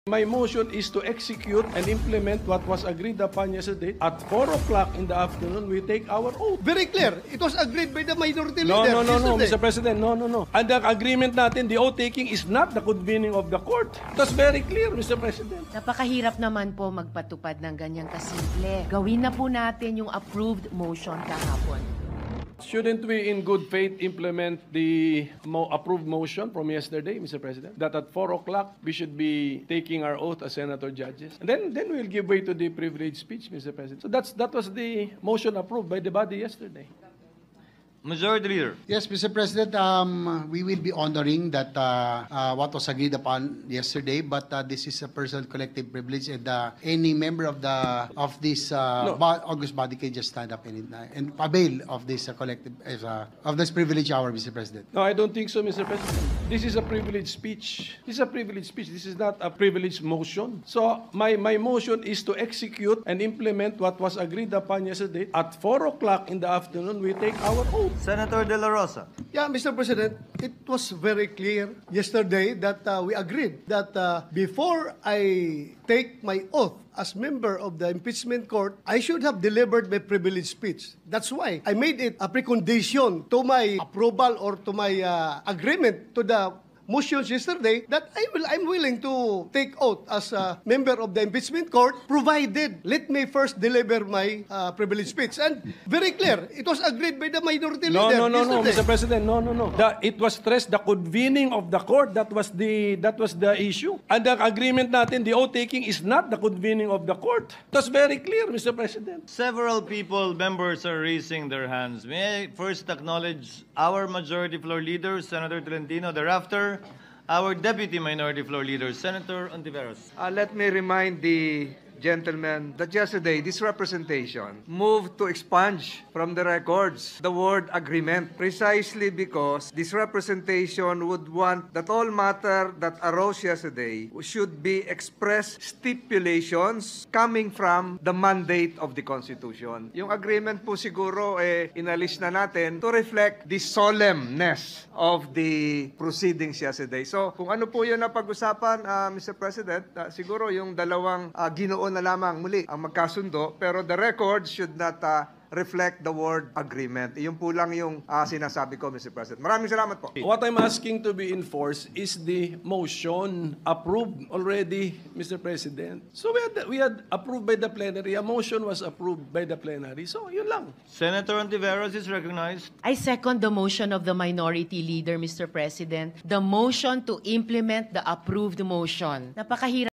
My motion is to execute and implement what was agreed upon yesterday. At 4 o'clock in the afternoon, we take our oath. Very clear. It was agreed by the minority No, leader. no, yesterday. Mr. President. No. And the agreement natin, the oath taking is not the convening of the court. That's very clear, Mr. President. Napakahirap naman po magpatupad ng ganyang kasimple. Gawin na po natin yung approved motion kahapon. Shouldn't we, in good faith, implement the approved motion from yesterday, Mr. President? That at 4 o'clock, we should be taking our oath as senator judges. And then we'll give way to the privileged speech, Mr. President. So that was the motion approved by the body yesterday. Majority Leader. Yes, Mr. President, we will be honoring that what was agreed upon yesterday, but this is a personal collective privilege, and any member of this August body can just stand up and avail of this collective of this privilege hour, Mr. President. No, I don't think so, Mr. President. This is a privileged speech. This is a privileged speech. This is not a privileged motion. So my motion is to execute and implement what was agreed upon yesterday. At 4 o'clock in the afternoon, we take our oath. Senator De La Rosa. Yeah, Mr. President, it was very clear yesterday that we agreed that before I take my oath as member of the impeachment court, I should have delivered my privileged speech. That's why I made it a precondition to my approval or to my agreement to the motions yesterday that I'm willing to take oath as a member of the impeachment court, provided let me first deliver my privileged speech. And very clear, it was agreed by the minority No, leader no, yesterday. Mr. President. No. It was stressed the convening of the court. That was the issue. And the agreement natin, the oath taking is not the convening of the court. That's very clear, Mr. President. Several members are raising their hands. May I first acknowledge our Majority Floor Leader, Senator Tolentino. Thereafter, our Deputy Minority Floor Leader, Senator Ontiveros. Let me remind the gentlemen that yesterday this representation moved to expunge from the records the word agreement precisely because this representation would want that all matter that arose yesterday should be express stipulations coming from the mandate of the Constitution. Yung agreement po siguro inalis na natin to reflect the solemnness of the proceedings yesterday. So kung ano po yun na pag-usapan, Mr. President, siguro yung dalawang ginoon na lamang muli ang magkasundo, pero the record should not reflect the word agreement. Iyon po lang yung sinasabi ko, Mr. President. Maraming salamat po. What I'm asking to be enforced is the motion approved already, Mr. President. So we had approved by the plenary. A motion was approved by the plenary. So yun lang. Senator Ontiveros is recognized. I second the motion of the minority leader, Mr. President. The motion to implement the approved motion. Napakahirap